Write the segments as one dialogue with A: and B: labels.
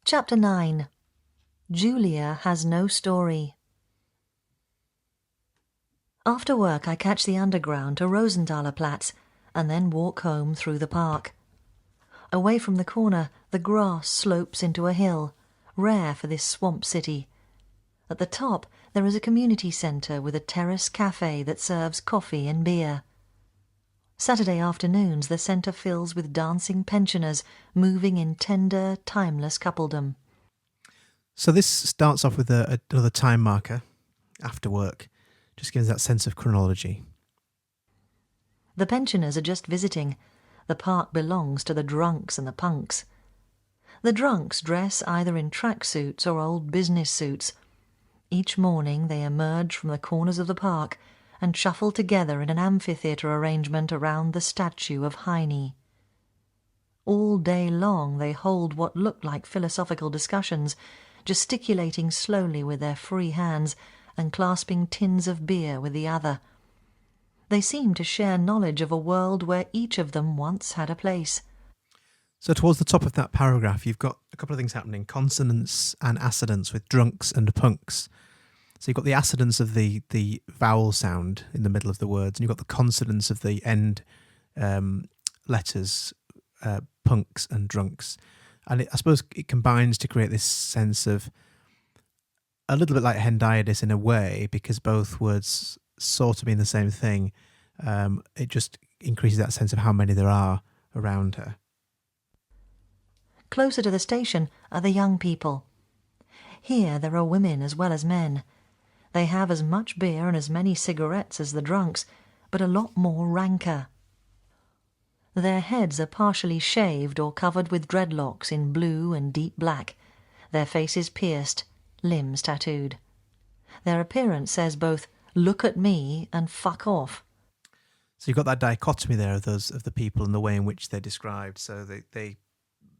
A: Chapter 9. Julia has no story. After work I catch the underground to Rosenthaler Platz and then walk home through the park. Away from the corner, the grass slopes into a hill, rare for this swamp city. At the top there is a community centre with a terrace cafe that serves coffee and beer. Saturday afternoons the centre fills with dancing pensioners moving in tender, timeless coupledom.
B: So this starts off with another time marker, after work, just gives that sense of chronology.
A: The pensioners are just visiting. The park belongs to the drunks and the punks. The drunks dress either in tracksuits or old business suits. Each morning they emerge from the corners of the park and shuffle together in an amphitheatre arrangement around the statue of Heine. All day long they hold what look like philosophical discussions, gesticulating slowly with their free hands and clasping tins of beer with the other. They seem to share knowledge of a world where each of them once had a place.
B: So towards the top of that paragraph, you've got a couple of things happening, consonants and assonants with drunks and punks. So you've got the assonants of the vowel sound in the middle of the words, and you've got the consonants of the end letters, punks and drunks. And I suppose it combines to create this sense of a little bit like hendiadys in a way, because both words sort of mean the same thing. It just increases that sense of how many there are around her.
A: Closer to the station are the young people. Here there are women as well as men. They have as much beer and as many cigarettes as the drunks, but a lot more rancour. Their heads are partially shaved or covered with dreadlocks in blue and deep black, their faces pierced, limbs tattooed. Their appearance says both, "Look at me" and "fuck off."
B: So you've got that dichotomy there of the people and the way in which they're described. So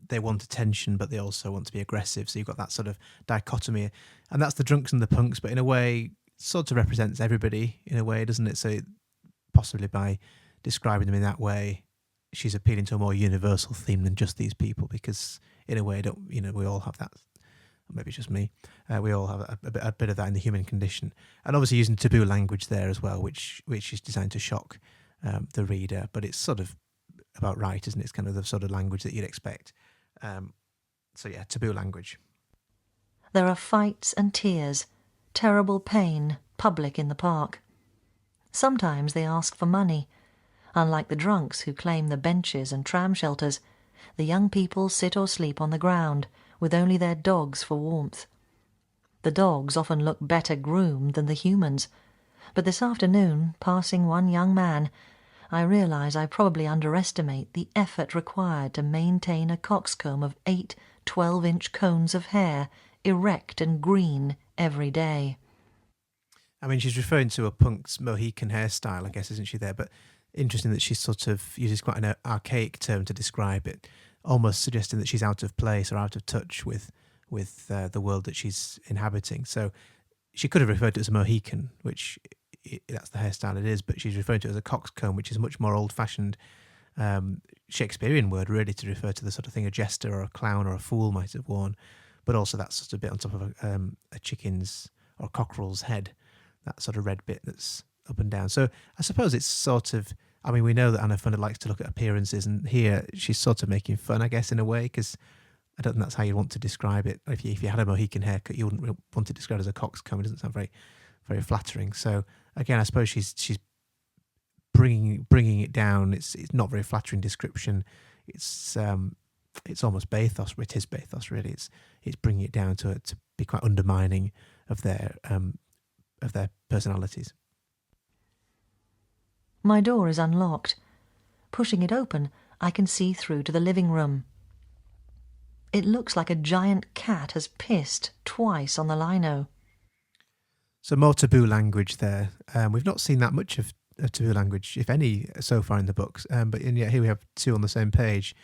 B: they want attention, but they also want to be aggressive. So you've got that sort of dichotomy. And that's the drunks and the punks, but in a way, sort of represents everybody in a way, doesn't it? So possibly by describing them in that way, she's appealing to a more universal theme than just these people, because in a way, we all have that. Maybe it's just me. We all have a bit of that in the human condition. And obviously using taboo language there as well, which is designed to shock the reader. But it's sort of about right, isn't it? It's kind of the sort of language that you'd expect. So yeah, taboo language.
A: There are fights and tears, terrible pain, public in the park. Sometimes they ask for money. Unlike the drunks who claim the benches and tram shelters, the young people sit or sleep on the ground, with only their dogs for warmth. The dogs often look better groomed than the humans, but this afternoon, passing one young man, I realise I probably underestimate the effort required to maintain a coxcomb of 8 12-inch cones of hair, erect and green, every day.
B: I mean, she's referring to a punk's Mohican hairstyle, I guess, isn't she there? But interesting that she sort of uses quite an archaic term to describe it, almost suggesting that she's out of place or out of touch with the world that she's inhabiting. So she could have referred to it as a Mohican, which that's the hairstyle it is, but she's referring to it as a coxcomb, which is a much more old-fashioned Shakespearean word, really, to refer to the sort of thing a jester or a clown or a fool might have worn, but also that sort of bit on top of a chicken's or cockerel's head, that sort of red bit that's up and down. So I suppose it's sort of, I mean, we know that Anna Funder likes to look at appearances, and here she's sort of making fun, I guess, in a way, because I don't think that's how you want to describe it. If you had a Mohican haircut, you wouldn't want to describe it as a coxcomb. It doesn't sound very, very flattering. So again, I suppose she's bringing it down. It's not very flattering description. It's almost bathos. It is bathos, really. It's bringing it down to be quite undermining of their personalities.
A: My door is unlocked. Pushing it open, I can see through to the living room. It looks like a giant cat has pissed twice on the lino.
B: So more taboo language there. We've not seen that much of taboo language, if any, so far in the books. But yet here we have two on the same page.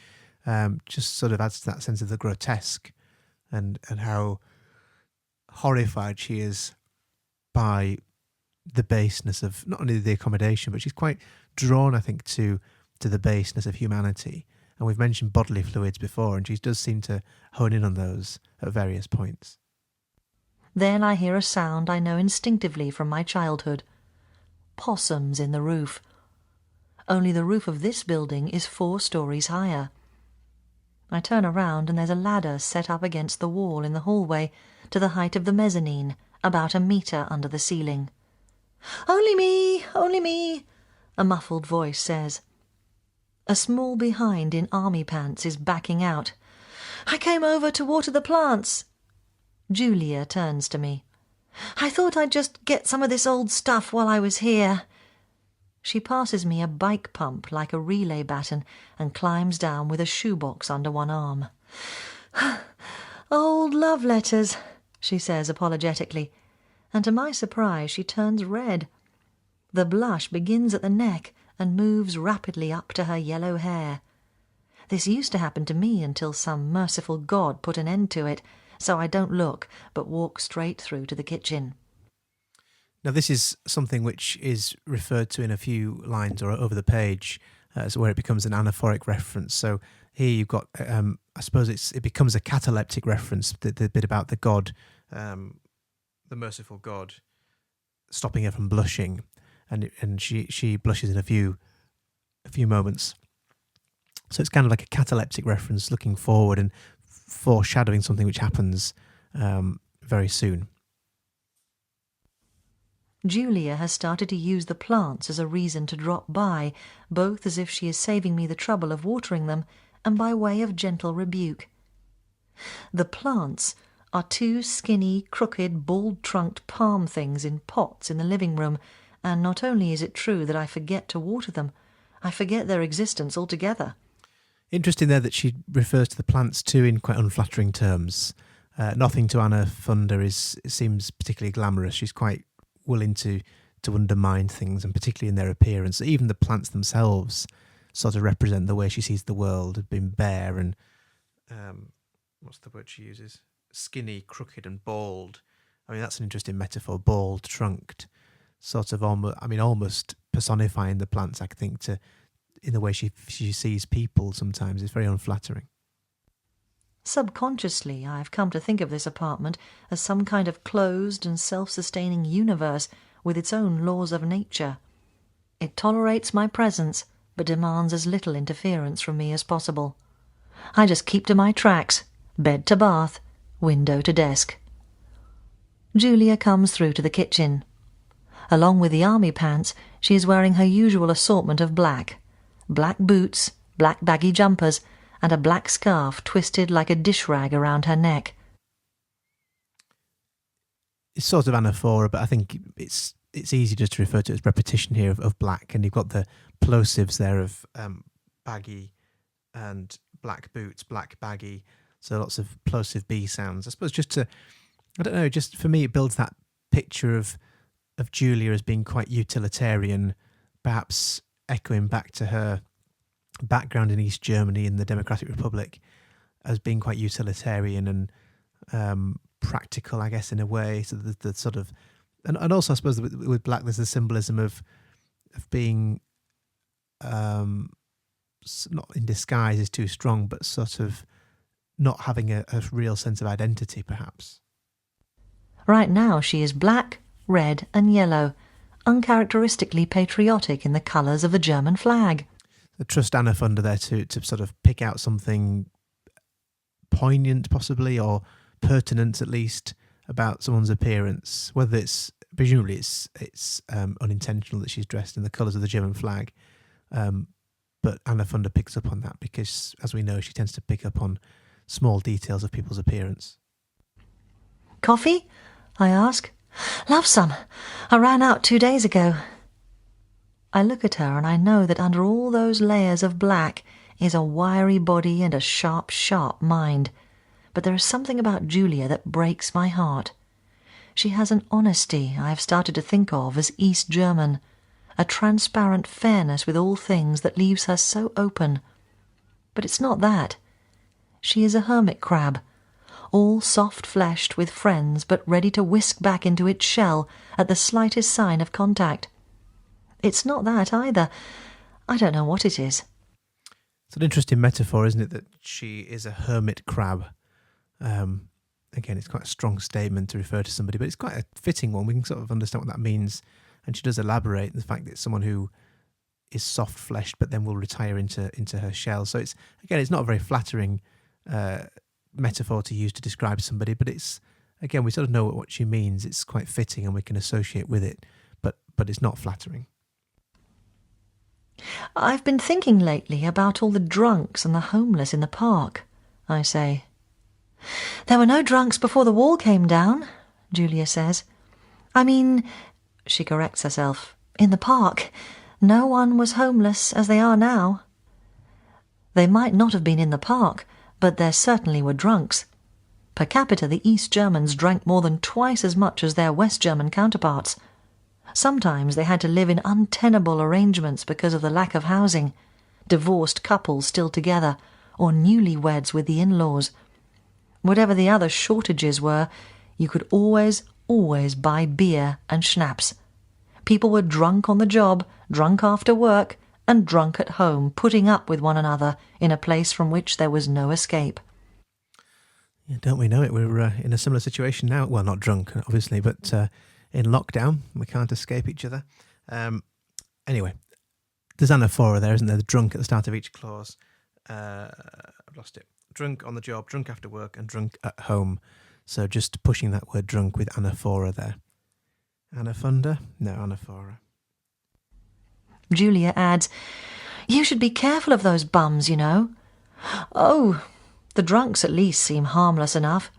B: Just sort of adds to that sense of the grotesque and how horrified she is by the baseness of not only the accommodation, but she's quite drawn, I think, to the baseness of humanity. And we've mentioned bodily fluids before, and she does seem to hone in on those at various points.
A: Then I hear a sound I know instinctively from my childhood. Possums in the roof. Only the roof of this building is 4 stories higher. I turn around and there's a ladder set up against the wall in the hallway to the height of the mezzanine, about a metre under the ceiling. "Only me, only me," a muffled voice says. A small behind in army pants is backing out. "I came over to water the plants." Julia turns to me. "I thought I'd just get some of this old stuff while I was here." She passes me a bike pump like a relay baton and climbs down with a shoebox under one arm. "Old love letters," she says apologetically, and to my surprise she turns red. The blush begins at the neck and moves rapidly up to her yellow hair. This used to happen to me until some merciful God put an end to it, so I don't look but walk straight through to the kitchen.
B: Now, this is something which is referred to in a few lines or over the page, so where it becomes an anaphoric reference. So here you've got, I suppose it becomes a cataleptic reference, the bit about the God, the merciful God, stopping her from blushing, and she blushes in a few moments. So it's kind of like a cataleptic reference, looking forward and foreshadowing something which happens very soon.
A: Julia has started to use the plants as a reason to drop by, both as if she is saving me the trouble of watering them and by way of gentle rebuke. The plants are 2 skinny, crooked, bald-trunked palm things in pots in the living room, and not only is it true that I forget to water them, I forget their existence altogether.
B: Interesting there that she refers to the plants too in quite unflattering terms. Nothing to Anna Funder seems particularly glamorous. She's quite willing to undermine things, and particularly in their appearance. Even the plants themselves sort of represent the way she sees the world, as being bare and what's the word she uses? Skinny, crooked, and bald. I mean, that's an interesting metaphor. Bald, trunked, sort of almost personifying the plants. I think in the way she sees people sometimes. It's very unflattering.
A: Subconsciously, I've come to think of this apartment as some kind of closed and self-sustaining universe with its own laws of nature. It tolerates my presence, but demands as little interference from me as possible. I just keep to my tracks, bed to bath, window to desk. Julia comes through to the kitchen. Along with the army pants, she is wearing her usual assortment of black boots, black baggy jumpers, and a black scarf twisted like a dish rag around her neck.
B: It's sort of anaphora, but I think it's easy just to refer to it as repetition here of black, and you've got the plosives there of baggy and black boots, black baggy, so lots of plosive B sounds. I suppose just for me it builds that picture of Julia as being quite utilitarian, perhaps echoing back to her background in East Germany in the Democratic Republic as being quite utilitarian and practical, I guess, in a way. So the sort of, and also I suppose with black there's the symbolism of being not in disguise is too strong, but sort of not having a real sense of identity, perhaps.
A: Right now she is black, red and yellow, uncharacteristically patriotic in the colours of the German flag.
B: I trust Anna Funder there to sort of pick out something poignant possibly, or pertinent at least, about someone's appearance, whether presumably it's unintentional that she's dressed in the colours of the German flag, but Anna Funder picks up on that because, as we know, she tends to pick up on small details of people's appearance.
A: "Coffee?" I ask. "Love some. I ran out 2 days ago." I look at her and I know that under all those layers of black is a wiry body and a sharp, sharp mind. But there is something about Julia that breaks my heart. She has an honesty I have started to think of as East German, a transparent fairness with all things that leaves her so open. But it's not that. She is a hermit crab, all soft-fleshed with friends but ready to whisk back into its shell at the slightest sign of contact. It's not that either. I don't know what it is.
B: It's an interesting metaphor, isn't it, that she is a hermit crab. Again, it's quite a strong statement to refer to somebody, but it's quite a fitting one. We can sort of understand what that means. And she does elaborate the fact that it's someone who is soft-fleshed but then will retire into her shell. So it's not a very flattering metaphor to use to describe somebody, but it's, again, we sort of know what she means. It's quite fitting and we can associate with it, but it's not flattering.
A: I've been thinking lately about all the drunks and the homeless in the park, I say. There were no drunks before the wall came down, Julia says. I mean, she corrects herself, in the park. No one was homeless as they are now. They might not have been in the park, but there certainly were drunks. Per capita, the East Germans drank more than twice as much as their West German counterparts. Sometimes they had to live in untenable arrangements because of the lack of housing, divorced couples still together, or newlyweds with the in-laws. Whatever the other shortages were, you could always buy beer and schnapps. People were drunk on the job, drunk after work, and drunk at home, putting up with one another in a place from which there was no escape.
B: Yeah, don't we know it? We're in a similar situation now. Well, not drunk, obviously, but in lockdown. We can't escape each other. Anyway, there's anaphora there, isn't there? The drunk at the start of each clause. I've lost it. Drunk on the job, drunk after work, and drunk at home. So just pushing that word drunk with anaphora there. Anaphunda? No, anaphora.
A: Julia adds, you should be careful of those bums, you know. Oh, the drunks at least seem harmless enough.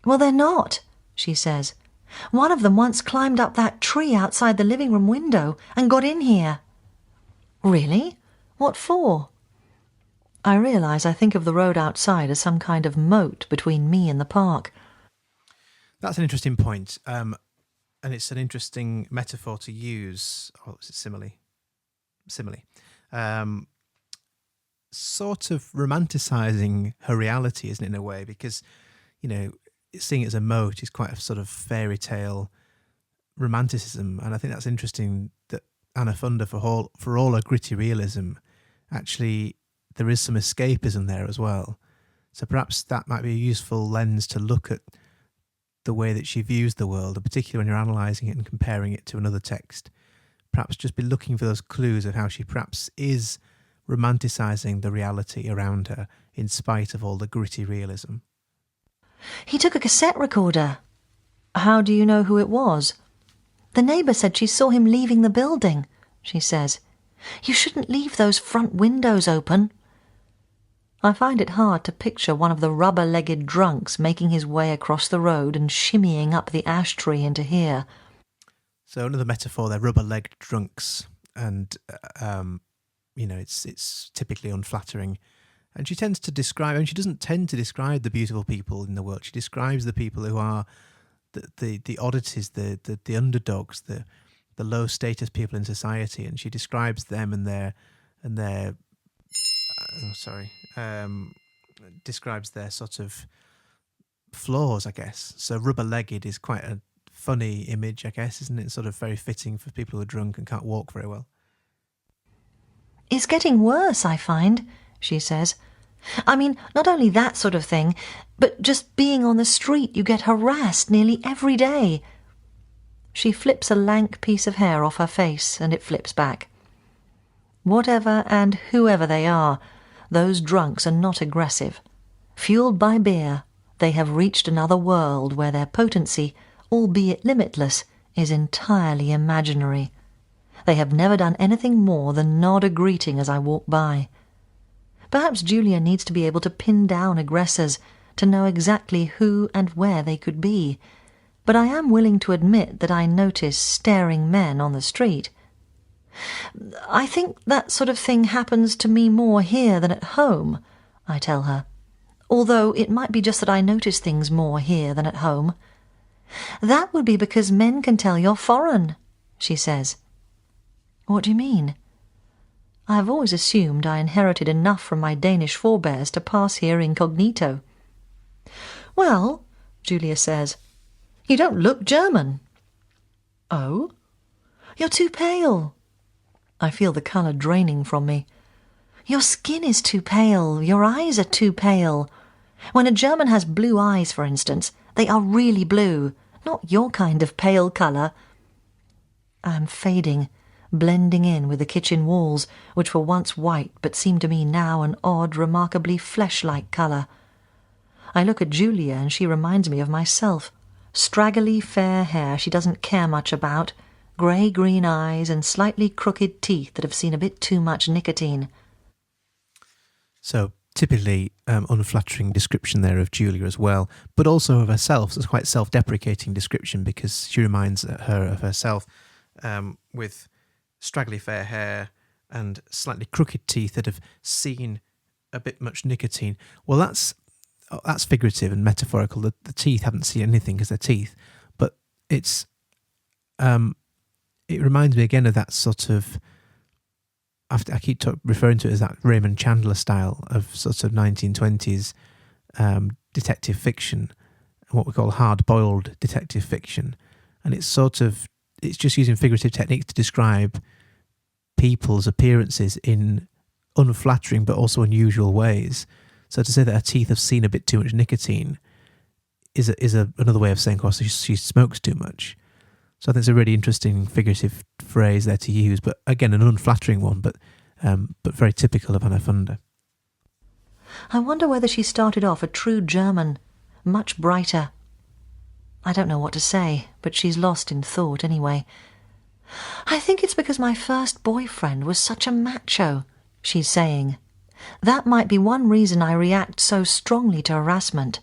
A: Well, they're not, she says. One of them once climbed up that tree outside the living room window and got in here. Really? What for? I realise I think of the road outside as some kind of moat between me and the park.
B: That's an interesting point. And it's an interesting metaphor to use. Oh, is it simile? Simile. Sort of romanticising her reality, isn't it, in a way? Because, you know, seeing it as a moat is quite a sort of fairy tale romanticism, and I think that's interesting that Anathunda, for all her gritty realism, actually there is some escapism there as well. So perhaps that might be a useful lens to look at the way that she views the world, and particularly when you're analysing it and comparing it to another text. Perhaps just be looking for those clues of how she perhaps is romanticising the reality around her in spite of all the gritty realism.
A: He took a cassette recorder. How do you know who it was? The neighbour said she saw him leaving the building, she says. You shouldn't leave those front windows open. I find it hard to picture one of the rubber-legged drunks making his way across the road and shimmying up the ash tree into here.
B: So another metaphor there, rubber-legged drunks, and you know, it's typically unflattering. And she tends to describe, and she doesn't tend to describe the beautiful people in the world. She describes the people who are the oddities, the underdogs, the low status people in society, and she describes them and their describes their sort of flaws, I guess. So rubber-legged is quite a funny image, I guess, isn't it? Sort of very fitting for people who are drunk and can't walk very well.
A: It's getting worse, I find, she says. I mean, not only that sort of thing, but just being on the street, you get harassed nearly every day. She flips a lank piece of hair off her face, and it flips back. Whatever and whoever they are, those drunks are not aggressive. Fueled by beer, they have reached another world where their potency, albeit limitless, is entirely imaginary. They have never done anything more than nod a greeting as I walk by. Perhaps Julia needs to be able to pin down aggressors, to know exactly who and where they could be, but I am willing to admit that I notice staring men on the street. I think that sort of thing happens to me more here than at home, I tell her, although it might be just that I notice things more here than at home. That would be because men can tell you're foreign, she says. What do you mean? I have always assumed I inherited enough from my Danish forebears to pass here incognito. Well, Julia says, you don't look German. Oh? You're too pale. I feel the colour draining from me. Your skin is too pale. Your eyes are too pale. When a German has blue eyes, for instance, they are really blue, not your kind of pale colour. I am fading, blending in with the kitchen walls, which were once white but seem to me now an odd, remarkably flesh-like colour. I look at Julia and she reminds me of myself. Straggly fair hair she doesn't care much about, grey-green eyes and slightly crooked teeth that have seen a bit too much nicotine.
B: So typically unflattering description there of Julia as well, but also of herself. So it's quite self-deprecating description because she reminds her of herself with straggly fair hair and slightly crooked teeth that have seen a bit much nicotine. Well, that's figurative and metaphorical. The teeth haven't seen anything because they're teeth, but it reminds me again of that sort of, I keep referring to it as that Raymond Chandler style of sort of 1920s detective fiction, what we call hard-boiled detective fiction. And it's just using figurative techniques to describe people's appearances in unflattering but also unusual ways. So to say that her teeth have seen a bit too much nicotine is another way of saying, of course, she smokes too much. So I think it's a really interesting figurative phrase there to use, but again, an unflattering one, but very typical of Anna Funder.
A: I wonder whether she started off a true German, much brighter. I don't know what to say, but she's lost in thought anyway. I think it's because my first boyfriend was such a macho, she's saying. That might be one reason I react so strongly to harassment.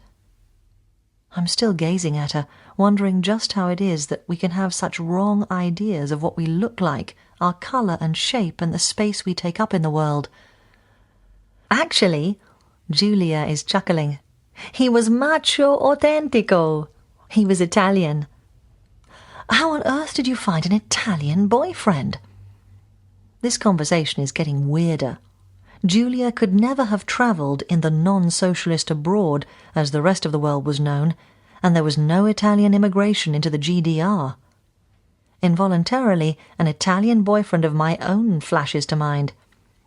A: I'm still gazing at her, wondering just how it is that we can have such wrong ideas of what we look like, our colour and shape and the space we take up in the world. Actually, Julia is chuckling. He was macho autentico. He was Italian. How on earth did you find an Italian boyfriend? This conversation is getting weirder. Julia could never have travelled in the non-socialist abroad, as the rest of the world was known, and there was no Italian immigration into the GDR. Involuntarily, an Italian boyfriend of my own flashes to mind.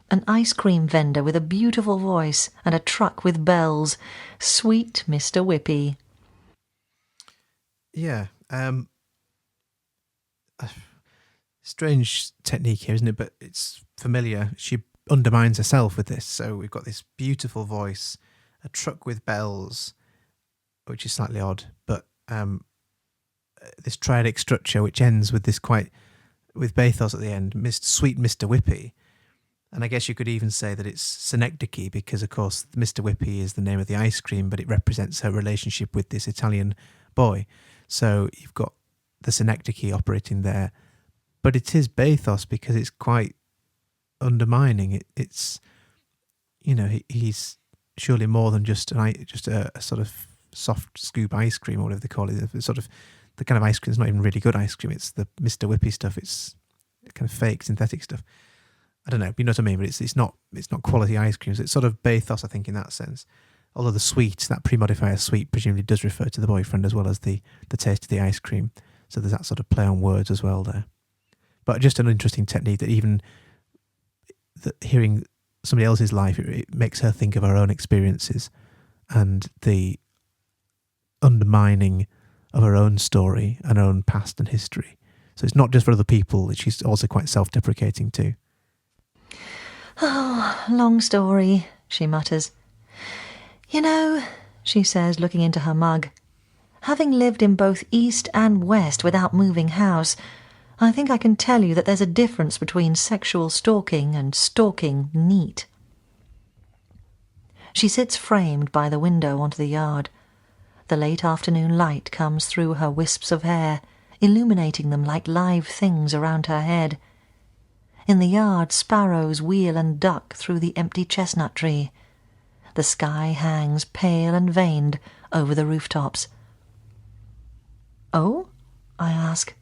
A: An ice cream vendor with a beautiful voice and a truck with bells. Sweet Mr. Whippy.
B: Yeah. Strange technique here, isn't it? But it's familiar. She undermines herself with this. So we've got this beautiful voice, a truck with bells, which is slightly odd, but this triadic structure which ends with this with bathos at the end, sweet Mr. Whippy. And I guess you could even say that it's synecdoche because, of course, Mr. Whippy is the name of the ice cream, but it represents her relationship with this Italian boy. So you've got the synecdoche operating there. But it is bathos because it's quite undermining. It's, he's surely more than just a sort of soft scoop ice cream or whatever they call it. It's sort of the kind of ice cream that's not even really good ice cream. It's the Mr. Whippy stuff. It's kind of fake synthetic stuff. I don't know, you know what I mean? But it's not quality ice creams. It's sort of bathos, I think, in that sense. Although the sweet, that pre-modifier sweet, presumably does refer to the boyfriend as well as the taste of the ice cream. So there's that sort of play on words as well there. But just an interesting technique that even hearing somebody else's life, it makes her think of her own experiences and the undermining of her own story and her own past and history. So it's not just for other people, she's also quite self-deprecating too.
A: Oh, long story, she mutters. She says, looking into her mug, having lived in both East and West without moving house, I think I can tell you that there's a difference between sexual stalking and stalking neat. She sits framed by the window onto the yard. The late afternoon light comes through her wisps of hair, illuminating them like live things around her head. In the yard, sparrows wheel and duck through the empty chestnut tree. The sky hangs pale and veined over the rooftops. Oh? I ask.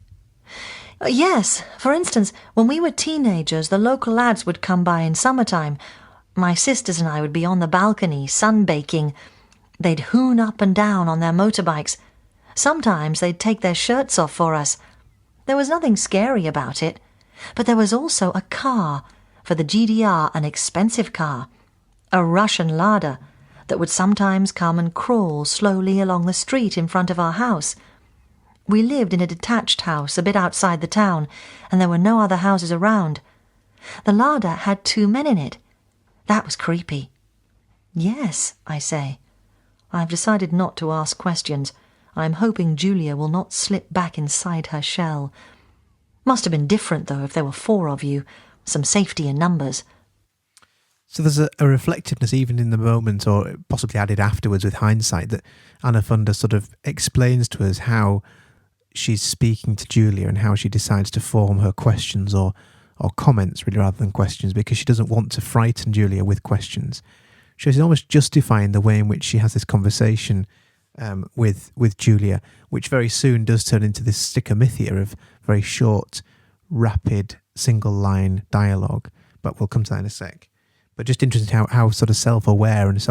A: Yes, for instance, when we were teenagers, the local lads would come by in summertime. My sisters and I would be on the balcony, sunbaking. They'd hoon up and down on their motorbikes. Sometimes they'd take their shirts off for us. There was nothing scary about it. But there was also a car, for the GDR an expensive car, a Russian Lada, that would sometimes come and crawl slowly along the street in front of our house. We lived in a detached house a bit outside the town, and there were no other houses around. The Lada had 2 men in it. That was creepy. Yes, I say. I've decided not to ask questions. I'm hoping Julia will not slip back inside her shell. Must have been different, though, if there were 4 of you. Some safety in numbers.
B: So there's a reflectiveness even in the moment, or possibly added afterwards with hindsight, that Anna Funder sort of explains to us how she's speaking to Julia and how she decides to form her questions or comments, really, rather than questions, because she doesn't want to frighten Julia with questions. She's almost justifying the way in which she has this conversation with Julia, which very soon does turn into this stichomythia of very short, rapid, single-line dialogue. But we'll come to that in a sec. But just interesting how sort of self-aware and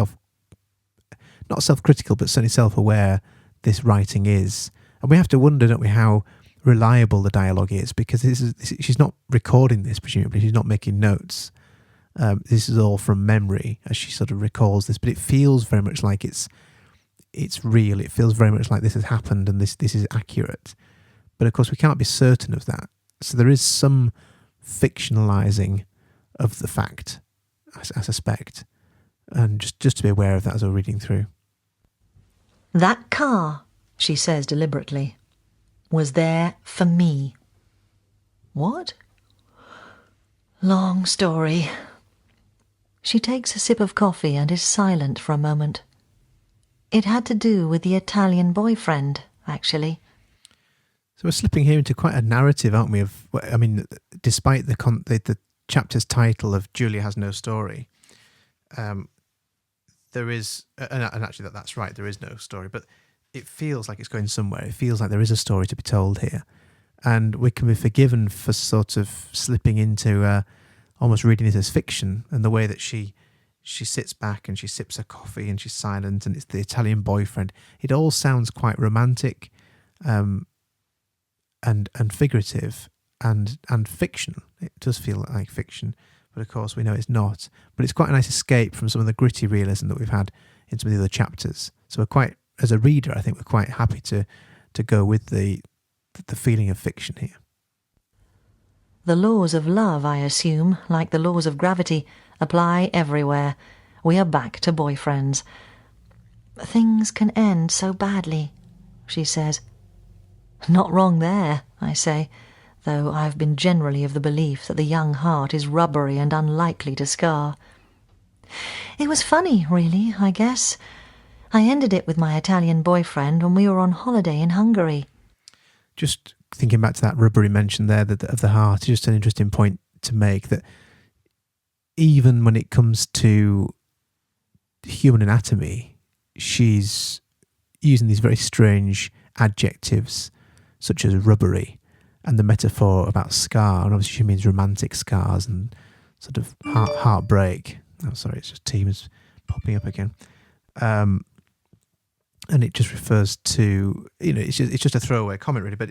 B: not self-critical, but certainly self-aware this writing is. And we have to wonder, don't we, how reliable the dialogue is, because she's not recording this, presumably. She's not making notes. This is all from memory as she sort of recalls this, but it feels very much like it's real. It feels very much like this has happened and this is accurate. But of course, we can't be certain of that. So there is some fictionalizing of the fact, I suspect, and just to be aware of that as we're reading through.
A: That car, she says deliberately, was there for me. What? Long story. She takes a sip of coffee and is silent for a moment. It had to do with the Italian boyfriend, actually.
B: So we're slipping here into quite a narrative, aren't we? Despite the chapter's title of Julia Has No Story, there is, and actually that's right, there is no story, but it feels like it's going somewhere. It feels like there is a story to be told here. And we can be forgiven for sort of slipping into almost reading it as fiction, and the way that she sits back and she sips her coffee and she's silent, and it's the Italian boyfriend. It all sounds quite romantic and figurative and fiction. It does feel like fiction, but of course we know it's not. But it's quite a nice escape from some of the gritty realism that we've had in some of the other chapters. So we're quite, as a reader, I think we're quite happy to go with the feeling of fiction here.
A: The laws of love, I assume, like the laws of gravity, apply everywhere. We are back to boyfriends. Things can end so badly, she says. Not wrong there, I say, though I've been generally of the belief that the young heart is rubbery and unlikely to scar. It was funny, really, I guess. I ended it with my Italian boyfriend when we were on holiday in Hungary.
B: Just thinking back to that rubbery mention there of the heart, is just an interesting point to make, that even when it comes to human anatomy, she's using these very strange adjectives such as rubbery, and the metaphor about scar, and obviously she means romantic scars and sort of heartbreak. Oh, sorry, it's just Teams popping up again. And it just refers to, it's just a throwaway comment really, but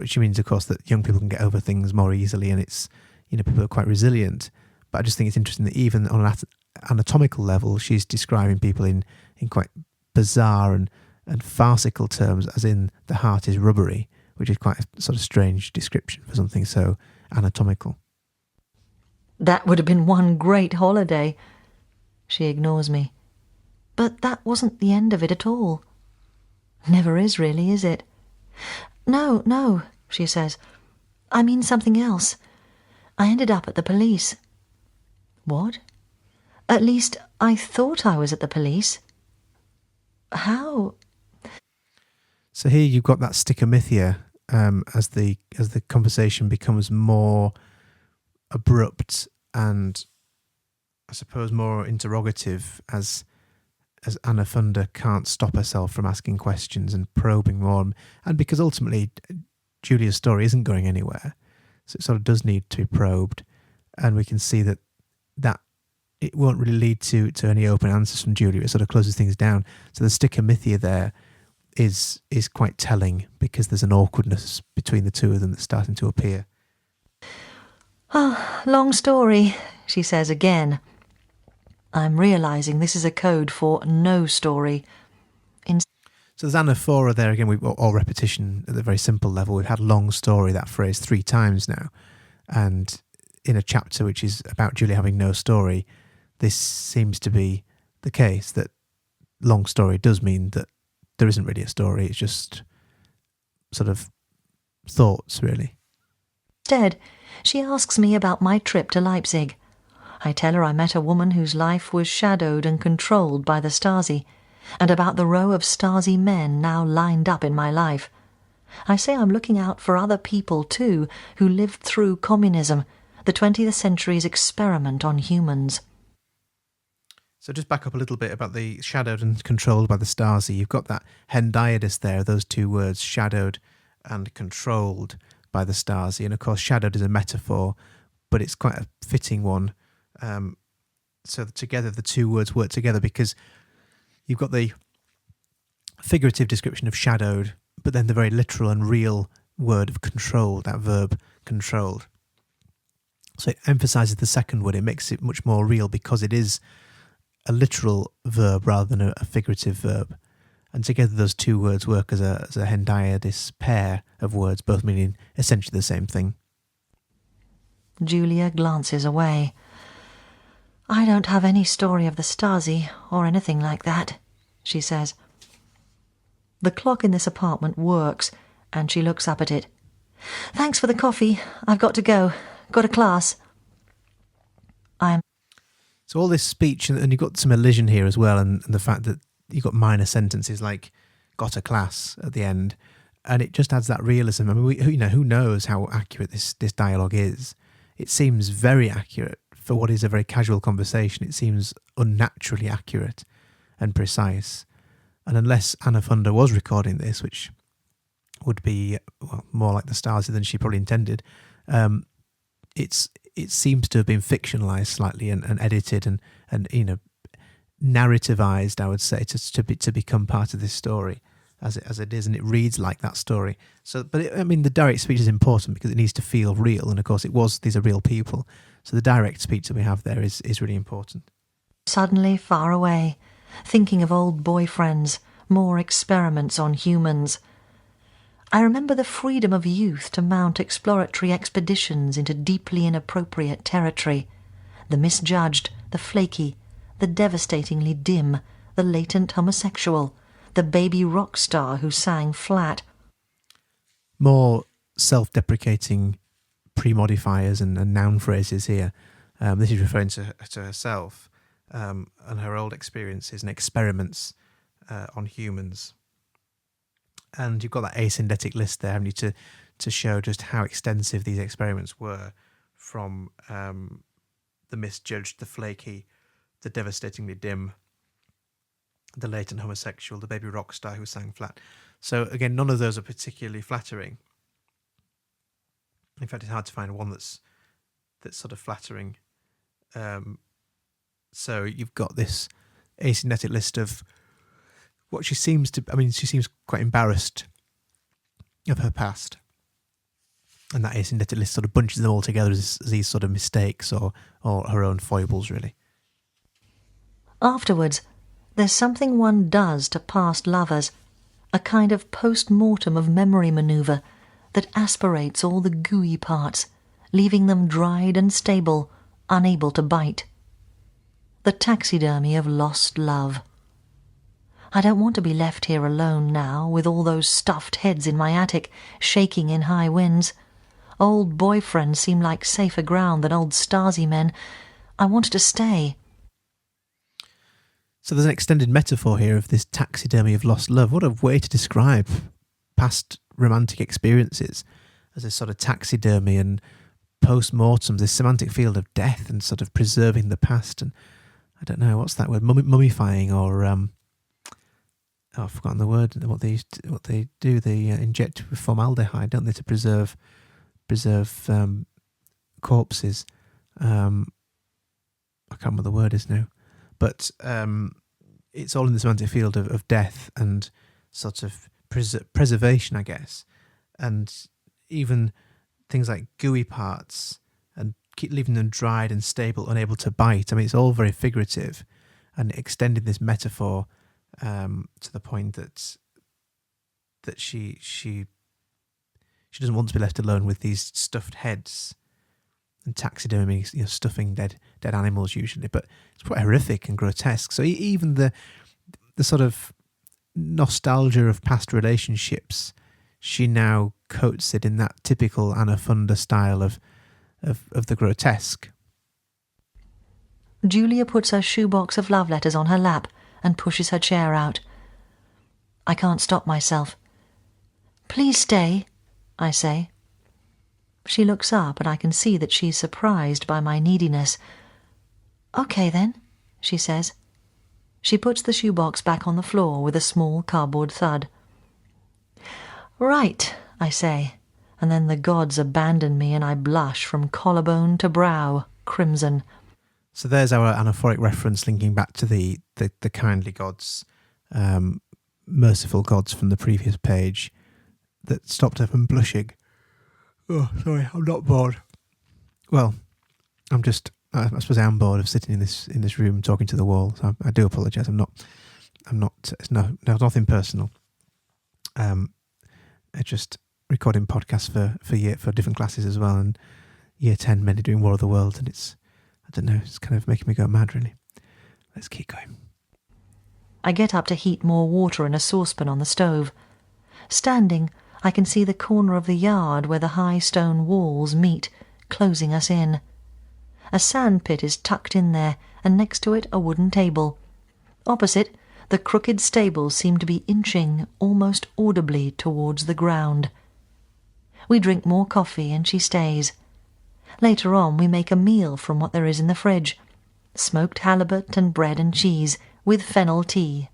B: she means, of course, that young people can get over things more easily, and it's, people are quite resilient. But I just think it's interesting that even on an anatomical level, she's describing people in quite bizarre and farcical terms, as in the heart is rubbery, which is quite a sort of strange description for something so anatomical.
A: That would have been one great holiday. She ignores me. But that wasn't the end of it at all. Never is, really, is it? No, she says. I mean something else. I ended up at the police. What? At least, I thought I was at the police. How?
B: So here you've got that stichomythia as the conversation becomes more abrupt and, I suppose, more interrogative as Anna Funder can't stop herself from asking questions and probing more, and because ultimately Julia's story isn't going anywhere, so it sort of does need to be probed, and we can see that it won't really lead to any open answers from Julia. It sort of closes things down. So the stichomythia there is quite telling, because there's an awkwardness between the two of them that's starting to appear.
A: Oh, long story, she says again. I'm realising this is a code for no story.
B: So there's anaphora there again, or repetition at the very simple level. We've had long story, that phrase, 3 times now. And in a chapter which is about Julia having no story, this seems to be the case, that long story does mean that there isn't really a story. It's just sort of thoughts, really.
A: Instead, she asks me about my trip to Leipzig. I tell her I met a woman whose life was shadowed and controlled by the Stasi, and about the row of Stasi men now lined up in my life. I say I'm looking out for other people too, who lived through communism, the 20th century's experiment on humans.
B: So just back up a little bit about the shadowed and controlled by the Stasi. You've got that hendiadys there, those 2 words, shadowed and controlled by the Stasi. And of course, shadowed is a metaphor, but it's quite a fitting one. So together, the 2 words work together, because you've got the figurative description of shadowed, but then the very literal and real word of controlled, that verb controlled. So it emphasises the second word. It makes it much more real because it is a literal verb rather than a figurative verb. And together those 2 words work as a hendiadys pair of words, both meaning essentially the same thing.
A: Julia glances away. I don't have any story of the Stasi or anything like that, she says. The clock in this apartment works, and she looks up at it. Thanks for the coffee. I've got to go. Got a class.
B: So all this speech, and you've got some elision here as well, and the fact that you've got minor sentences like got a class at the end, and it just adds that realism. I mean, who knows how accurate this dialogue is? It seems very accurate for what is a very casual conversation. It seems unnaturally accurate and precise. And unless Anna Funder was recording this, which would be more like the Stasi than she probably intended, it seems to have been fictionalized slightly and edited and narrativized, I would say, to become part of this story as it is, and it reads like that story. So, but the direct speech is important because it needs to feel real, and of course these are real people. So the direct speech that we have there is really important.
A: Suddenly far away, thinking of old boyfriends, more experiments on humans. I remember the freedom of youth to mount exploratory expeditions into deeply inappropriate territory, the misjudged, the flaky, the devastatingly dim, the latent homosexual, the baby rock star who sang flat.
B: More self-deprecating pre-modifiers and noun phrases here. This is referring to herself and her old experiences and experiments on humans. And you've got that asyndetic list there, haven't you, to show just how extensive these experiments were, from the misjudged, the flaky, the devastatingly dim, the latent homosexual, the baby rock star who sang flat. So again, none of those are particularly flattering. In fact, it's hard to find one that's sort of flattering. So you've got this asyndetic list of what she seems quite embarrassed of her past. And that asyndetic list sort of bunches them all together as these sort of mistakes or her own foibles, really.
A: Afterwards, there's something one does to past lovers, a kind of post-mortem of memory manoeuvre that aspirates all the gooey parts, leaving them dried and stable, unable to bite. The taxidermy of lost love. I don't want to be left here alone now, with all those stuffed heads in my attic, shaking in high winds. Old boyfriends seem like safer ground than old Stasi men. I wanted to stay.
B: So there's an extended metaphor here of this taxidermy of lost love. What a way to describe past romantic experiences as a sort of taxidermy and post-mortem, this semantic field of death and sort of preserving the past. And I don't know, what's that word? Mummifying or... I've forgotten the word. What they do, they inject with formaldehyde, don't they, to preserve corpses. I can't remember the word is now, but it's all in the semantic field of death and sort of preservation, I guess, and even things like gooey parts and keep leaving them dried and stable, unable to bite. I mean, it's all very figurative, and extending this metaphor to the point that she doesn't want to be left alone with these stuffed heads and taxidermy, stuffing dead animals usually, but it's quite horrific and grotesque. So even the sort of nostalgia of past relationships, she now coats it in that typical Anna Funder style of the grotesque.
A: Julia puts her shoebox of love letters on her lap and pushes her chair out. I can't stop myself. Please stay, I say. She looks up and I can see that she's surprised by my neediness. Okay then, she says. She puts the shoebox back on the floor with a small cardboard thud. Right, I say, and then the gods abandon me and I blush from collarbone to brow, crimson.
B: So there's our anaphoric reference linking back to the kindly gods, merciful gods from the previous page that stopped her from blushing. Oh, sorry, I'm not bored. Well, I suppose I am bored of sitting in this room talking to the wall. So I do apologise. I'm not. It's nothing personal. I just recording podcasts for different classes as well, and year 10 mainly doing War of the Worlds, and it's kind of making me go mad really. Let's keep going.
A: I get up to heat more water in a saucepan on the stove. Standing, I can see the corner of the yard where the high stone walls meet, closing us in. A sandpit is tucked in there, and next to it a wooden table. Opposite, the crooked stables seem to be inching almost audibly towards the ground. We drink more coffee and she stays. Later on we make a meal from what there is in the fridge. Smoked halibut and bread and cheese, with fennel tea.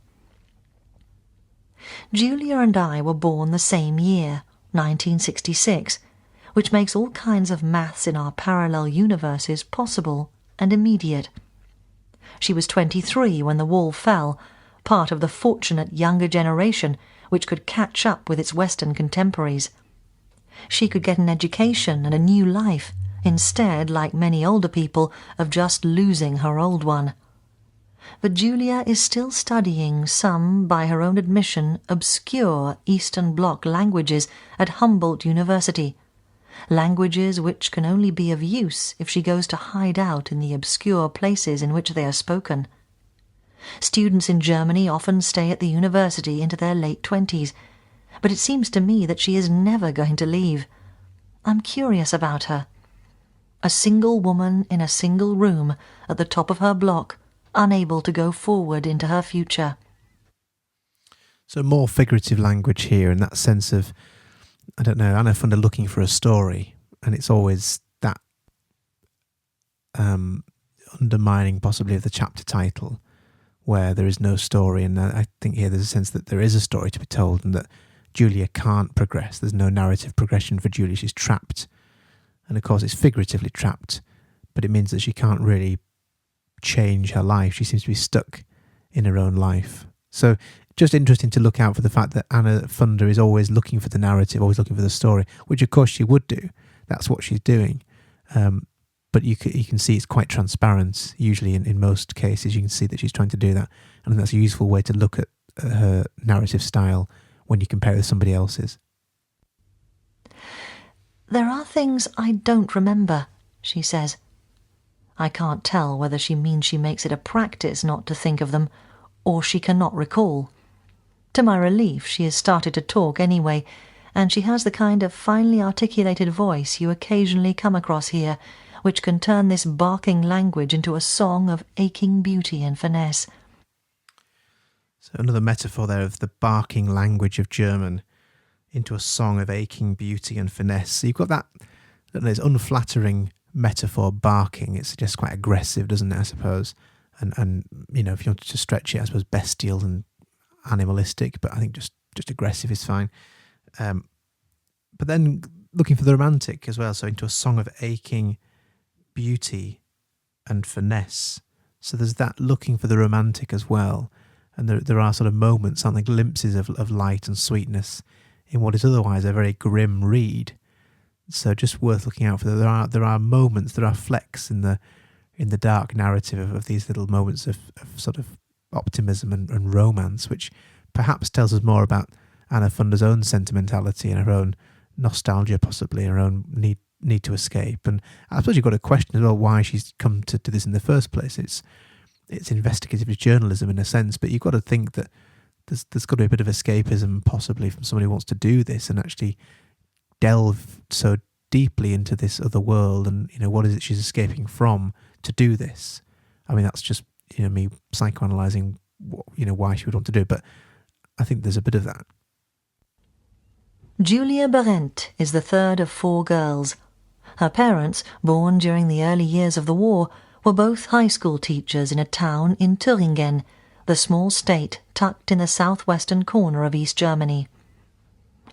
A: Julia and I were born the same year, 1966, which makes all kinds of maths in our parallel universes possible and immediate. She was 23 when the wall fell, part of the fortunate younger generation which could catch up with its Western contemporaries. She could get an education and a new life, instead, like many older people, of just losing her old one. But Julia is still studying some, by her own admission, obscure Eastern Bloc languages at Humboldt University, languages which can only be of use if she goes to hide out in the obscure places in which they are spoken. Students in Germany often stay at the university into their late 20s, but it seems to me that she is never going to leave. I'm curious about her. A single woman in a single room at the top of her block, unable to go forward into her future.
B: So more figurative language here, in that sense of, I don't know, Anna Funder looking for a story, and it's always that undermining possibly of the chapter title, where there is no story, and I think here there's a sense that there is a story to be told and that Julia can't progress. There's no narrative progression for Julia. She's trapped. And of course it's figuratively trapped, but it means that she can't really change her life. She seems to be stuck in her own life. So just interesting to look out for the fact that Anna Funder is always looking for the narrative, always looking for the story, which of course she would do. That's what she's doing. But you can see it's quite transparent. Usually in most cases you can see that she's trying to do that. And I think that's a useful way to look at her narrative style when you compare it with somebody else's.
A: There are things I don't remember, she says. I can't tell whether she means she makes it a practice not to think of them, or she cannot recall. To my relief, she has started to talk anyway, and she has the kind of finely articulated voice you occasionally come across here, which can turn this barking language into a song of aching beauty and finesse.
B: So another metaphor there of the barking language of German into a song of aching beauty and finesse. So you've got that, I don't know, it's unflattering metaphor, barking. It suggests quite aggressive, doesn't it, I suppose? And you know, if you want to stretch it, I suppose bestial and animalistic, but I think just aggressive is fine. But then looking for the romantic as well, so into a song of aching beauty and finesse. So there's that looking for the romantic as well. And there are sort of moments, aren't there, glimpses of light and sweetness in what is otherwise a very grim read. So just worth looking out for. There are moments, there are flecks in the dark narrative of these little moments of sort of optimism and romance, which perhaps tells us more about Anna Funder's own sentimentality and her own nostalgia, possibly her own need to escape. And I suppose you've got to question as well why she's come to do this in the first place. It's investigative journalism in a sense, but you've got to think that there's got to be a bit of escapism possibly from somebody who wants to do this and actually delve so deeply into this other world, and what is it she's escaping from to do this. I mean, that's just me psychoanalyzing why she would want to do it, but I think there's a bit of that.
A: Julia Berendt is the third of 4 girls. Her parents, born during the early years of the war, were both high school teachers in a town in Thüringen, the small state tucked in the southwestern corner of East Germany.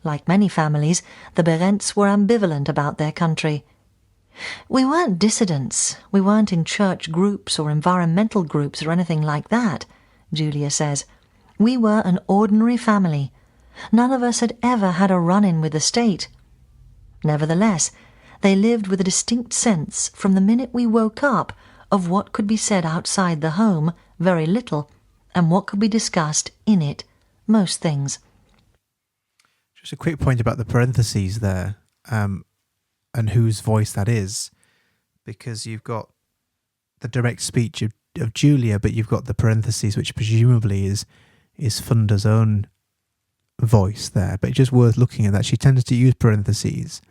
A: Like many families, the Berendts were ambivalent about their country. "We weren't dissidents, we weren't in church groups or environmental groups or anything like that," Julia says. "We were an ordinary family. None of us had ever had a run-in with the state." Nevertheless, they lived with a distinct sense from the minute we woke up of what could be said outside the home, very little, and what could be discussed in it, most things.
B: Just a quick point about the parentheses there, and whose voice that is, because you've got the direct speech of Julia, but you've got the parentheses, which presumably is Funder's own voice there. But it's just worth looking at that. She tends to use parentheses,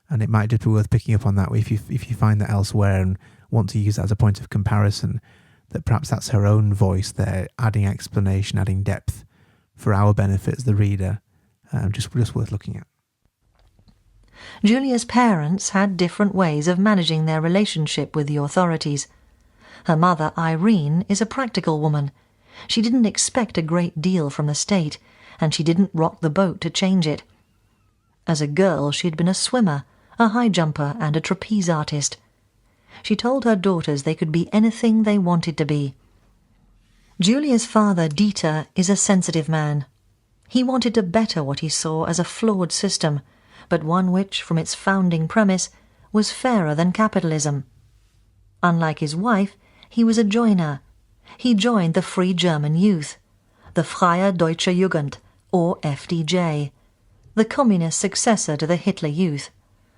B: and it might just be worth picking up on that if you find that elsewhere and want to use that as a point of comparison, that perhaps that's her own voice there, adding explanation, adding depth for our benefit as the reader. Just worth looking at.
A: Julia's parents had different ways of managing their relationship with the authorities. Her mother, Irene, is a practical woman. She didn't expect a great deal from the state, and she didn't rock the boat to change it. As a girl, she had been a swimmer, a high jumper, and a trapeze artist. She told her daughters they could be anything they wanted to be. Julia's father, Dieter, is a sensitive man. He wanted to better what he saw as a flawed system, but one which, from its founding premise, was fairer than capitalism. Unlike his wife, he was a joiner. He joined the Free German Youth, the Freie Deutsche Jugend, or FDJ, the communist successor to the Hitler Youth,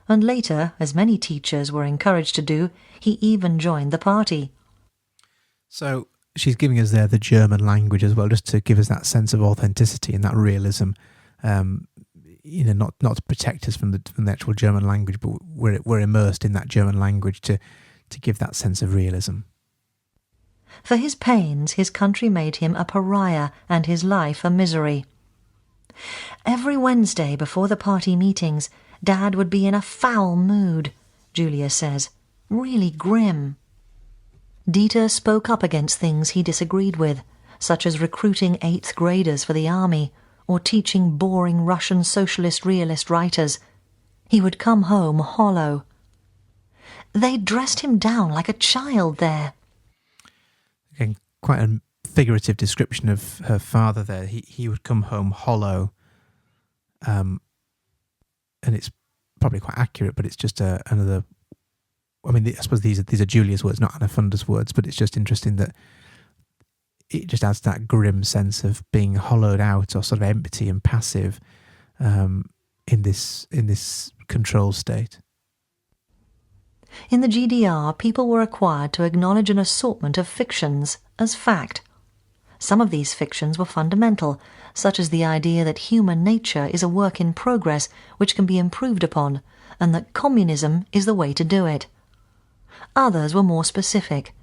A: and later, as many teachers were encouraged to do, he even joined the party.
B: So she's giving us there the German language as well, just to give us that sense of authenticity and that realism. Not to protect us from the actual German language, but we're immersed in that German language to give that sense of realism.
A: For his pains, his country made him a pariah and his life a misery. Every Wednesday before the party meetings, Dad would be in a foul mood, Julia says, really grim. Dieter spoke up against things he disagreed with, such as recruiting 8th graders for the army, or teaching boring Russian socialist realist writers. He would come home hollow. They dressed him down like a child there.
B: Again, quite a figurative description of her father there. He would come home hollow, and it's probably quite accurate, but it's just another... I mean, I suppose these are Julia's words, not Anna Funder's words, but it's just interesting that it just adds that grim sense of being hollowed out or sort of empty and passive in this control state.
A: In the GDR, people were required to acknowledge an assortment of fictions as fact. Some of these fictions were fundamental, such as the idea that human nature is a work in progress which can be improved upon, and that communism is the way to do it. Others were more specific,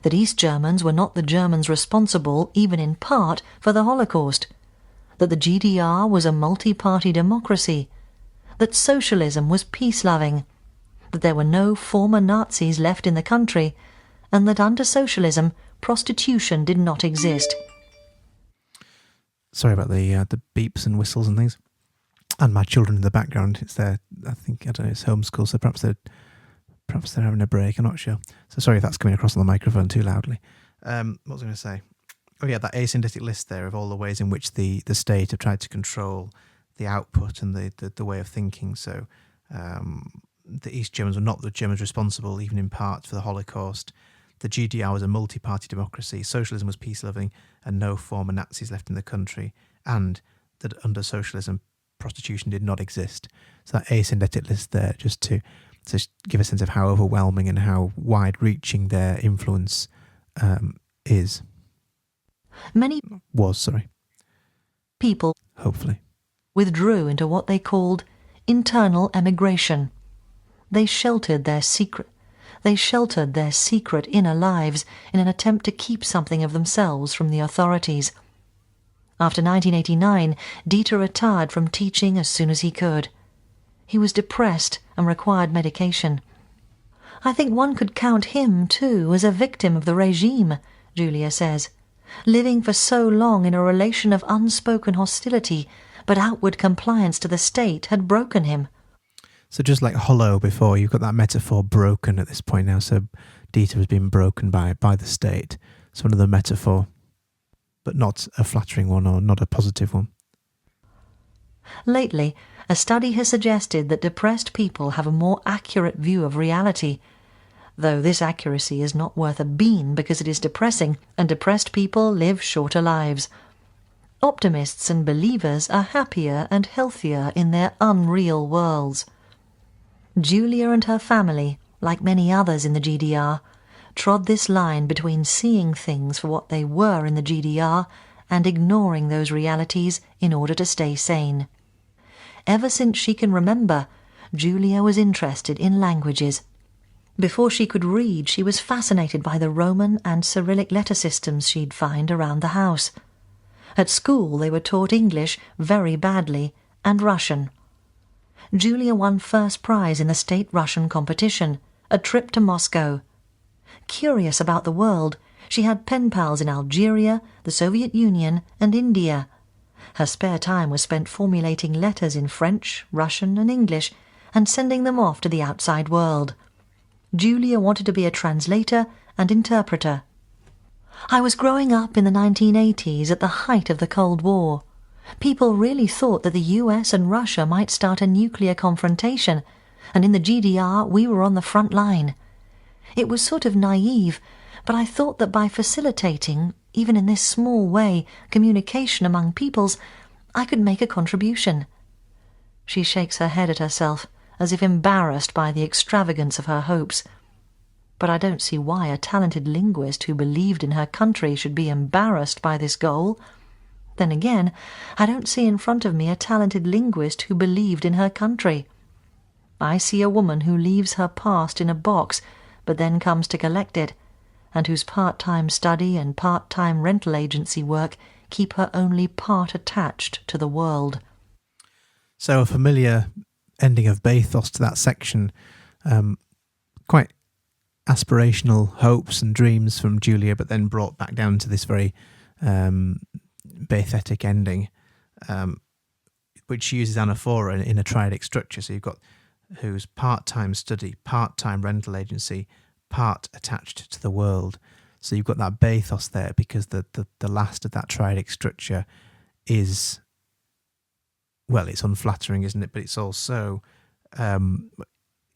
A: that East Germans were not the Germans responsible, even in part, for the Holocaust, that the GDR was a multi-party democracy, that socialism was peace-loving, that there were no former Nazis left in the country, and that under socialism, prostitution did not exist.
B: Sorry about the beeps and whistles and things. And my children in the background, it's their, I don't know, it's homeschool, so perhaps they're having a break, I'm not sure. So sorry if that's coming across on the microphone too loudly. What was I going to say? Oh yeah, that asyndetic list there of all the ways in which the state have tried to control the output and the way of thinking. So the East Germans were not the Germans responsible, even in part, for the Holocaust. The GDR was a multi-party democracy. Socialism was peace-loving, and no former Nazis left in the country. And that under socialism, prostitution did not exist. So that asyndetic list there, just to give a sense of how overwhelming and how wide-reaching their influence is.
A: People
B: hopefully
A: withdrew into what they called internal emigration. They sheltered their secret inner lives in an attempt to keep something of themselves from the authorities. After 1989, Dieter retired from teaching as soon as he could. He was depressed and required medication. I think one could count him, too, as a victim of the regime, Julia says, living for so long in a relation of unspoken hostility, but outward compliance to the state had broken him.
B: So just like hollow before, you've got that metaphor broken at this point now. So Dieter has been broken by the state. So another metaphor, but not a flattering one or not a positive one.
A: Lately, a study has suggested that depressed people have a more accurate view of reality, though this accuracy is not worth a bean because it is depressing, and depressed people live shorter lives. Optimists and believers are happier and healthier in their unreal worlds. Julia and her family, like many others in the GDR, trod this line between seeing things for what they were in the GDR and ignoring those realities in order to stay sane. Ever since she can remember, Julia was interested in languages. Before she could read, she was fascinated by the Roman and Cyrillic letter systems she'd find around the house. At school they were taught English very badly and Russian. Julia won first prize in the state Russian competition, a trip to Moscow. Curious about the world, she had pen pals in Algeria, the Soviet Union and India. Her spare time was spent formulating letters in French, Russian and English and sending them off to the outside world. Julia wanted to be a translator and interpreter. I was growing up in the 1980s at the height of the Cold War. People really thought that the US and Russia might start a nuclear confrontation, and in the GDR we were on the front line. It was sort of naive, but I thought that by facilitating, even in this small way, communication among peoples, I could make a contribution. She shakes her head at herself, as if embarrassed by the extravagance of her hopes. But I don't see why a talented linguist who believed in her country should be embarrassed by this goal. Then again, I don't see in front of me a talented linguist who believed in her country. I see a woman who leaves her past in a box, but then comes to collect it, and whose part-time study and part-time rental agency work keep her only part attached to the world.
B: So a familiar ending of Bathos to that section, quite aspirational hopes and dreams from Julia, but then brought back down to this very bathetic ending, which uses anaphora in a triadic structure. So you've got whose part-time study, part-time rental agency, part attached to the world. So you've got that bathos there because the last of that triadic structure is, well, it's unflattering, isn't it? But it's also,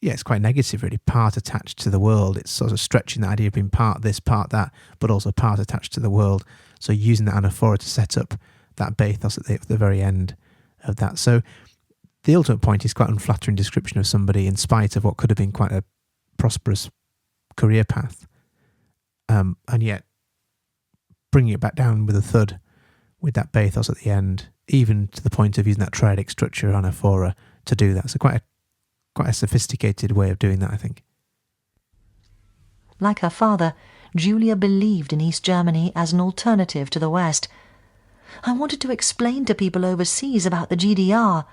B: it's quite negative, really. Part attached to the world. It's sort of stretching the idea of being part this, part that, but also part attached to the world. So using that anaphora to set up that bathos at the very end of that. So the ultimate point is quite unflattering description of somebody in spite of what could have been quite a prosperous career path. And yet bringing it back down with a thud with that bathos at the end, even to the point of using that triadic structure anaphora to do that. So quite a sophisticated way of doing that, I think.
A: Like her father, Julia believed in East Germany as an alternative to the West. I wanted to explain to people overseas about the GDR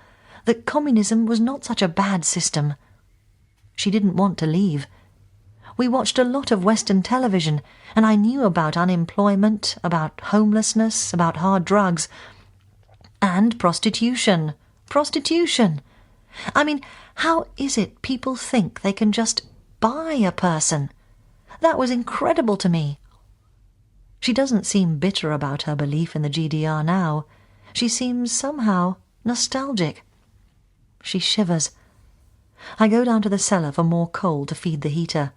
A: that communism was not such a bad system. She didn't want to leave. We watched a lot of Western television, and I knew about unemployment, about homelessness, about hard drugs, and prostitution. Prostitution! I mean, how is it people think they can just buy a person? That was incredible to me. She doesn't seem bitter about her belief in the GDR now. She seems somehow nostalgic. She shivers. I go down to the cellar for more coal to feed the heater.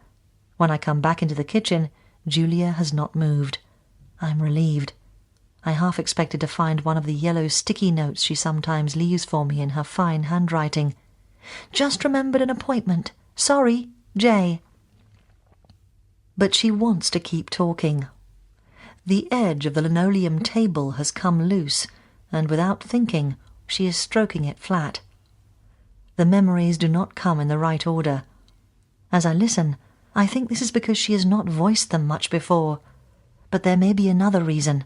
A: When I come back into the kitchen, Julia has not moved. I'm relieved. I half expected to find one of the yellow sticky notes she sometimes leaves for me in her fine handwriting. Just remembered an appointment. Sorry, J. But she wants to keep talking. The edge of the linoleum table has come loose, and without thinking, she is stroking it flat. The memories do not come in the right order. As I listen, I think this is because she has not voiced them much before, but there may be another reason.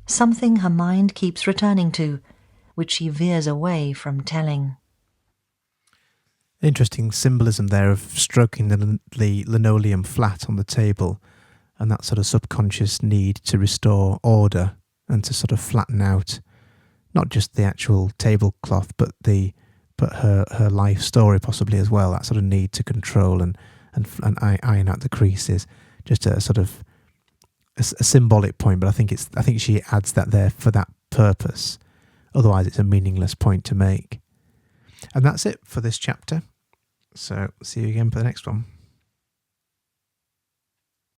A: Something her mind keeps returning to, which she veers away from telling.
B: Interesting symbolism there of stroking the linoleum flat on the table, and that sort of subconscious need to restore order and to sort of flatten out not just the actual tablecloth, but her life story possibly as well. That sort of need to control and iron out the creases. Just a sort of a symbolic point, but I think she adds that there for that purpose. Otherwise, it's a meaningless point to make. And that's it for this chapter. So see you again for the next one.